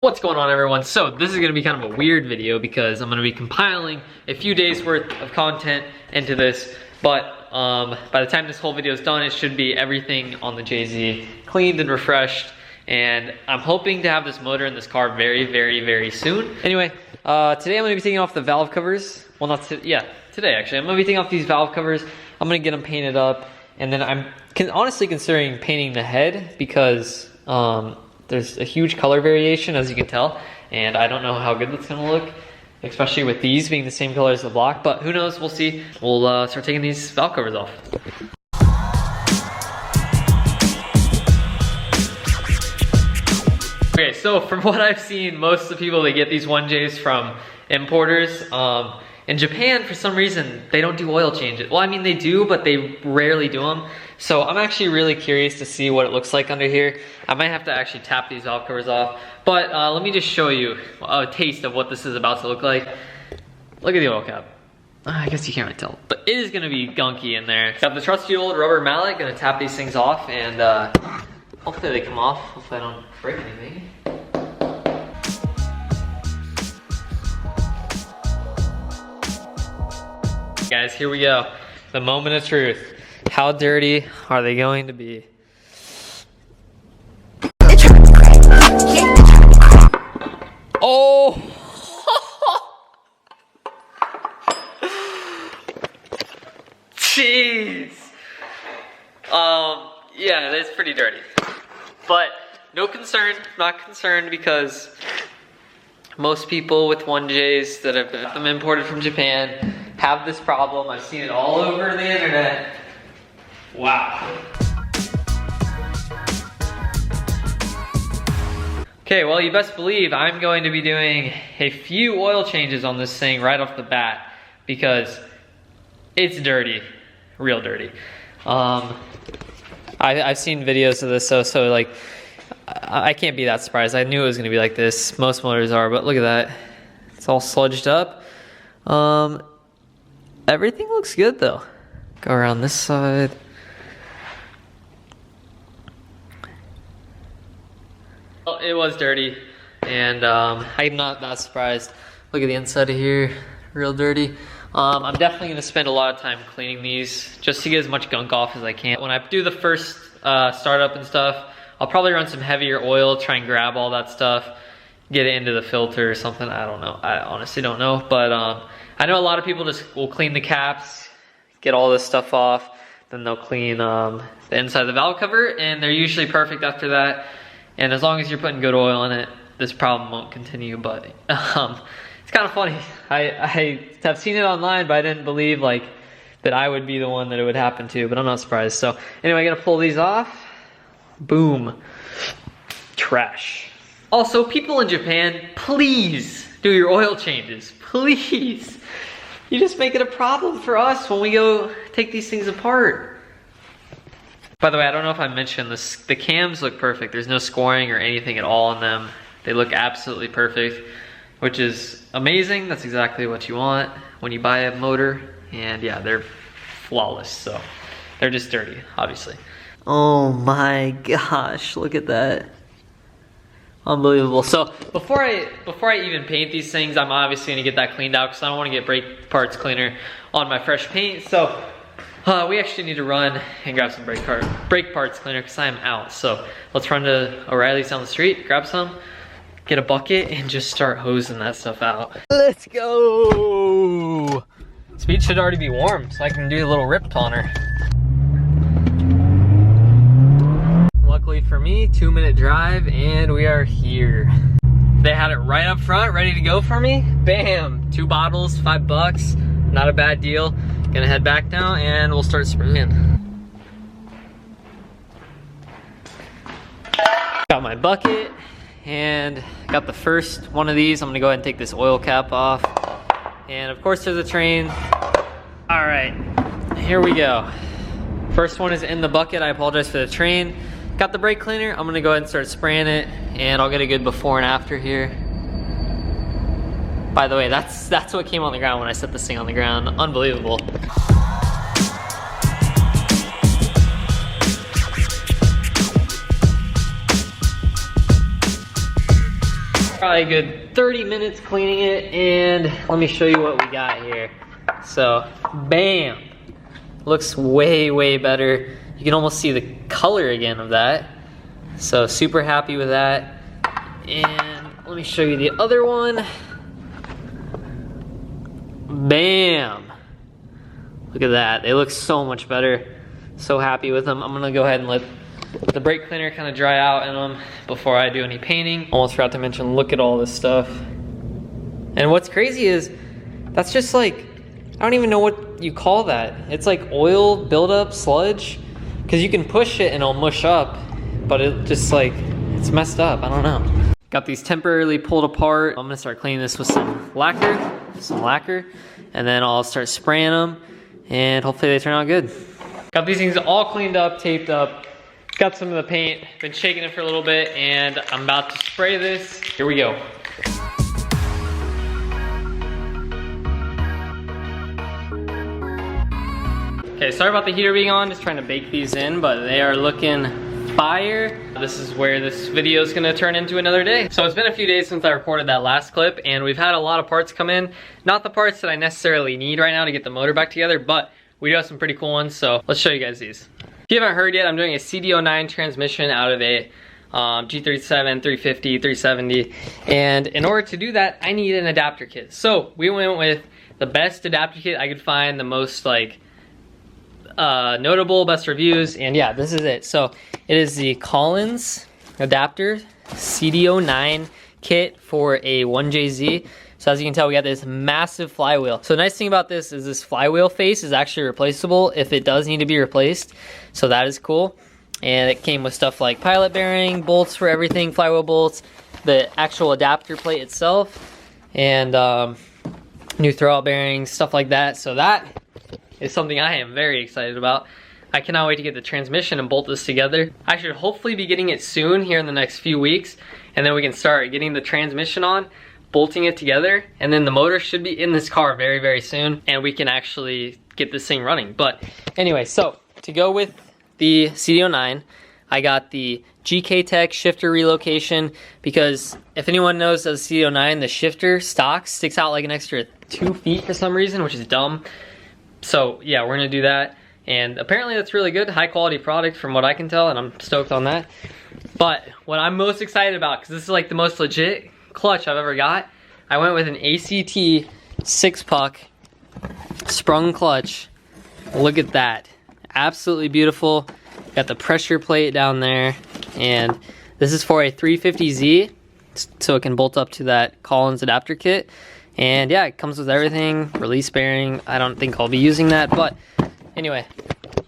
What's going on, everyone? So this is going to be kind of a weird video because I'm going to be compiling a few days worth of content into this, but by the time this whole video is done, it should be everything on the JZ cleaned and refreshed, and I'm hoping to have this motor in this car very soon. Anyway, today I'm going to be taking off the valve covers. Well, not today actually. I'm going to be taking off these valve covers. I'm going to get them painted up, and then I'm honestly considering painting the head because there's a huge color variation, as you can tell, and I don't know how good that's gonna look, especially with these being the same color as the block, but who knows, we'll see. We'll start taking these valve covers off. Okay, so from what I've seen, most of the people that get these 1Js from importers, in Japan, for some reason, they don't do oil changes. Well, I mean, they do, but they rarely do them. So I'm actually really curious to see what it looks like under here. I might have to actually tap these valve covers off. But let me just show you a taste of what this is about to look like. Look at the oil cap. I guess you can't really tell, but it is gonna be gunky in there. Got the trusty old rubber mallet, gonna tap these things off, and hopefully they come off. Hopefully I don't break anything. Guys, here we go. The moment of truth. How dirty are they going to be? Oh! Jeez! Yeah, that's pretty dirty. But no concern, not concerned, because most people with 1Js that have them imported from Japan have this problem. I've seen it all over the internet. Wow. Okay, well, you best believe I'm going to be doing a few oil changes on this thing right off the bat because it's dirty, real dirty. I've seen videos of this, so like, I can't be that surprised. I knew it was gonna be like this. Most motors are, but look at that. It's all sludged up. Everything looks good though. Go around this side. Well, it was dirty, and I'm not that surprised. Look at the inside of here, real dirty. I'm definitely gonna spend a lot of time cleaning these just to get as much gunk off as I can. When I do the first startup and stuff, I'll probably run some heavier oil, try and grab all that stuff, get it into the filter or something. I don't know. I honestly don't know, but I know a lot of people just will clean the caps, get all this stuff off, then they'll clean the inside of the valve cover, and they're usually perfect after that. And as long as you're putting good oil in it, this problem won't continue. But it's kind of funny. I have seen it online, but I didn't believe like that I would be the one that it would happen to. But I'm not surprised. So anyway, I gotta pull these off. Boom. Trash. Also, people in Japan, please do your oil changes. Please. You just make it a problem for us when we go take these things apart. By the way, I don't know if I mentioned this, the cams look perfect. There's no scoring or anything at all on them. They look absolutely perfect, which is amazing. That's exactly what you want when you buy a motor. And yeah, they're flawless. So they're just dirty, obviously. Oh my gosh, look at that. Unbelievable. So before I even paint these things, I'm obviously gonna get that cleaned out because I don't want to get brake parts cleaner on my fresh paint. So we actually need to run and grab some brake parts cleaner because I am out. So let's run to O'Reilly's down the street, grab some, get a bucket, and just start hosing that stuff out. Let's go. Speed should already be warm, so I can do a little rip toner. Luckily for me, 2-minute drive, and we are here. They had it right up front, ready to go for me. Bam, 2 bottles, $5. Not a bad deal. Gonna head back now, and we'll start spraying. Got my bucket, and got the first one of these. I'm gonna go ahead and take this oil cap off. And of course, there's a train. All right, here we go. First one is in the bucket. I apologize for the train. Got the brake cleaner. I'm gonna go ahead and start spraying it, and I'll get a good before and after here. By the way, that's what came on the ground when I set this thing on the ground. Unbelievable. Probably a good 30 minutes cleaning it, and let me show you what we got here. So, bam! Looks way, way better. You can almost see the color again of that. So super happy with that. And let me show you the other one. Bam! Look at that, they look so much better. So happy with them. I'm gonna go ahead and let the brake cleaner kind of dry out in them before I do any painting. Almost forgot to mention, look at all this stuff. And what's crazy is, that's just like, I don't even know what you call that. It's like oil buildup, sludge. Because you can push it and it'll mush up, but it just like, it's messed up, I don't know. Got these temporarily pulled apart. I'm gonna start cleaning this with some lacquer, and then I'll start spraying them, and hopefully they turn out good. Got these things all cleaned up, taped up. Got some of the paint, been shaking it for a little bit, and I'm about to spray this. Here we go. Okay, sorry about the heater being on, just trying to bake these in, but they are looking fire. This is where this video is gonna turn into another day. So it's been a few days since I recorded that last clip, and we've had a lot of parts come in. Not the parts that I necessarily need right now to get the motor back together, but we do have some pretty cool ones, so let's show you guys these. If you haven't heard yet, I'm doing a CDO9 transmission out of a G37, 350, 370, and in order to do that, I need an adapter kit. So we went with the best adapter kit I could find, the most like notable, best reviews, and yeah, this is it. So it is the Collins adapter CDO9 kit for a 1JZ. So as you can tell, we got this massive flywheel. So the nice thing about this is this flywheel face is actually replaceable if it does need to be replaced. So that is cool. And it came with stuff like pilot bearing, bolts for everything, flywheel bolts, the actual adapter plate itself, and new throwout bearings, stuff like that. So that is something I am very excited about. I cannot wait to get the transmission and bolt this together. I should hopefully be getting it soon here in the next few weeks, and then we can start getting the transmission on, bolting it together, and then the motor should be in this car very, very soon, and we can actually get this thing running. But anyway, so to go with the CDO9, I got the GK Tech shifter relocation, because if anyone knows the CDO9, the shifter stock sticks out like an extra 2 feet for some reason, which is dumb. So yeah, we're gonna do that, and apparently that's really good, high quality product from what I can tell, and I'm stoked on that. But what I'm most excited about, because this is like the most legit clutch I've ever got, I went with an ACT 6-puck sprung clutch. Look at that, absolutely beautiful. Got the pressure plate down there, and this is for a 350Z, so it can bolt up to that Collins adapter kit. And yeah, it comes with everything, release bearing. I don't think I'll be using that, but anyway,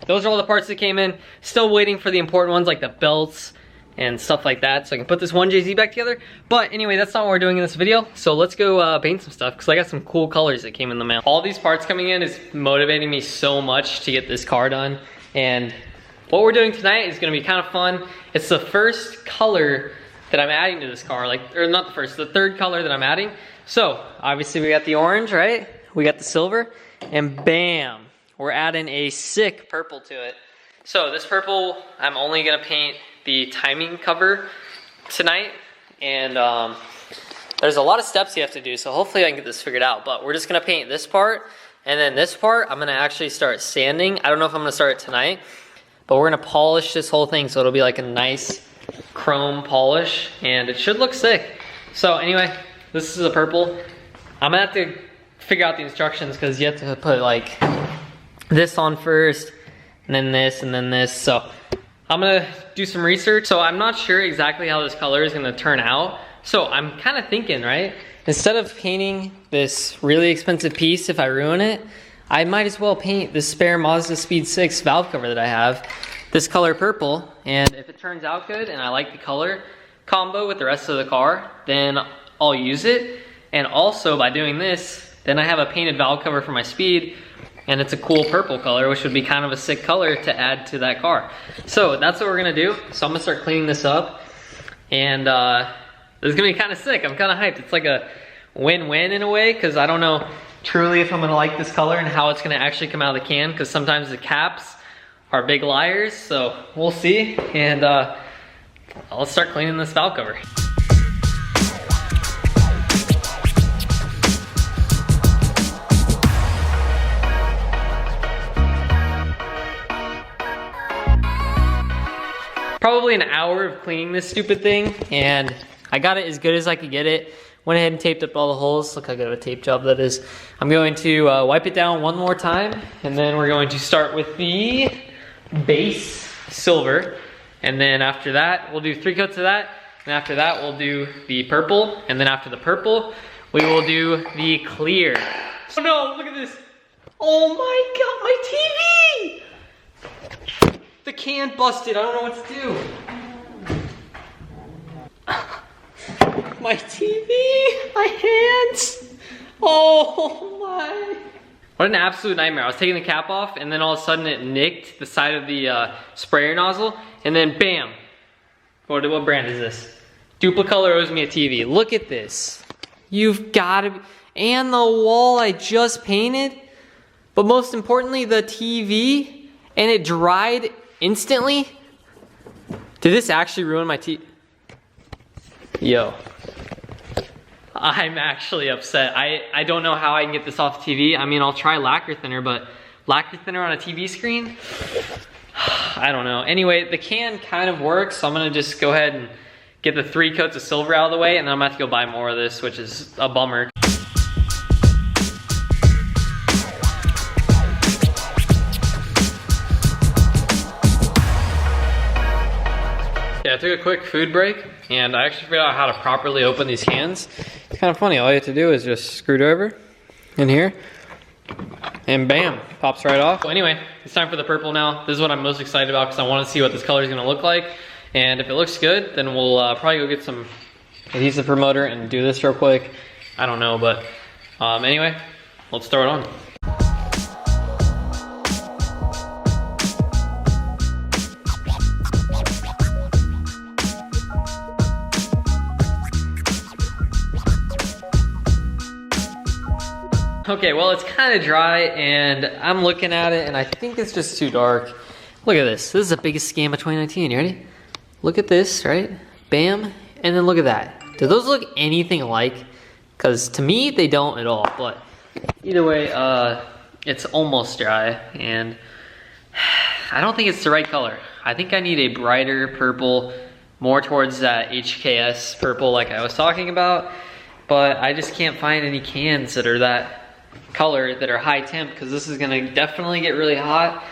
those are all the parts that came in. Still waiting for the important ones like the belts and stuff like that, so I can put this 1JZ back together. But anyway, that's not what we're doing in this video. So let's go paint some stuff, because I got some cool colors that came in the mail. All these parts coming in is motivating me so much to get this car done. And what we're doing tonight is gonna be kind of fun. It's the first color that I'm adding to this car, or not the first, the third color that I'm adding. So obviously we got the orange, right? We got the silver, and bam, we're adding a sick purple to it. So this purple, I'm only gonna paint the timing cover tonight, and there's a lot of steps you have to do, so hopefully I can get this figured out. But we're just gonna paint this part, and then this part I'm gonna actually start sanding. I don't know if I'm gonna start it tonight, but we're gonna polish this whole thing so it'll be like a nice chrome polish, and it should look sick. So anyway, this is a purple. I'm gonna have to figure out the instructions, because you have to put like this on first, and then this, and then this. So I'm gonna do some research. So I'm not sure exactly how this color is gonna turn out. So I'm kind of thinking, right? Instead of painting this really expensive piece, if I ruin it, I might as well paint this spare Mazda Speed 6 valve cover that I have, this color purple. And if it turns out good and I like the color combo with the rest of the car, then I'll use it. And also by doing this, then I have a painted valve cover for my Speed, and it's a cool purple color, which would be kind of a sick color to add to that car. So that's what we're gonna do. So I'm gonna start cleaning this up, and this is gonna be kind of sick. I'm kind of hyped. It's like a win-win in a way, because I don't know truly if I'm gonna like this color and how it's gonna actually come out of the can, because sometimes the caps are big liars. So we'll see, and I'll start cleaning this valve cover. probably an hour of cleaning this stupid thing, and I got it as good as I could get it. Went ahead and taped up all the holes. Look how good of a tape job that is. I'm going to wipe it down one more time, and then we're going to start with the base silver. And then after that, we'll do 3 coats of that. And after that, we'll do the purple. And then after the purple, we will do the clear. Oh no, look at this. Oh my God, my TV! The can busted, I don't know what to do. My TV, my hands. Oh my. What an absolute nightmare. I was taking the cap off and then all of a sudden it nicked the side of the sprayer nozzle and then bam. What brand is this? Duplicolor owes me a TV. Look at this. You've got to be, and the wall I just painted, but most importantly the TV, and it dried instantly. Did this actually ruin my TV? Yo. I'm actually upset. I don't know how I can get this off the TV. I mean, I'll try lacquer thinner, but lacquer thinner on a TV screen? I don't know. Anyway, the can kind of works, so I'm gonna just go ahead and get the 3 coats of silver out of the way, and then I'm gonna have to go buy more of this, which is a bummer. Yeah, I took a quick food break, and I actually figured out how to properly open these cans. It's kind of funny, all you have to do is just screw it over in here, and bam, pops right off. Well, anyway, it's time for the purple now. This is what I'm most excited about because I want to see what this color is going to look like. And if it looks good, then we'll probably go get some adhesive promoter and do this real quick. I don't know, but anyway, let's throw it on. Okay, well it's kind of dry and I'm looking at it and I think it's just too dark. Look at this. This is the biggest scam of 2019. You ready? Look at this, right? Bam. And then look at that. Do those look anything alike? Because to me, they don't at all. But either way, it's almost dry and I don't think it's the right color. I think I need a brighter purple, more towards that HKS purple like I was talking about. But I just can't find any cans that are that color that are high temp because this is gonna definitely get really hot.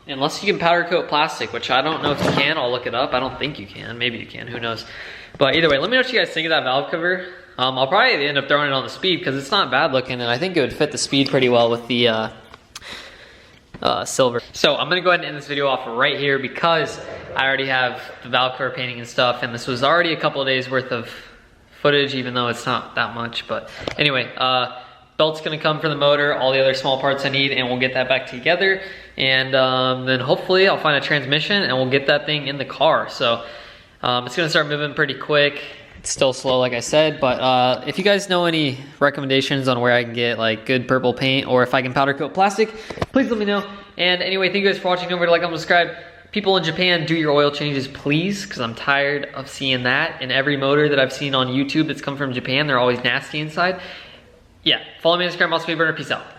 Unless you can powder coat plastic, which I don't know if you can. I'll look it up. I don't think you can. Maybe you can. Who knows? But either way, let me know what you guys think of that valve cover. I'll probably end up throwing it on the speed because it's not bad looking, and I think it would fit the speed pretty well with the silver. So I'm gonna go ahead and end this video off right here because I already have the valve cover painting and stuff, and this was already a couple of days worth of footage, even though it's not that much. But anyway, belt's gonna come for the motor, all the other small parts I need, and we'll get that back together. And then hopefully I'll find a transmission and we'll get that thing in the car. So it's gonna start moving pretty quick. It's still slow like I said, but if you guys know any recommendations on where I can get like good purple paint or if I can powder coat plastic, please let me know. And anyway, thank you guys for watching. Don't forget to like and subscribe. People in Japan, do your oil changes please, because I'm tired of seeing that. In every motor that I've seen on YouTube that's come from Japan, they're always nasty inside. Yeah, follow me on Instagram, Speedburner. Peace out.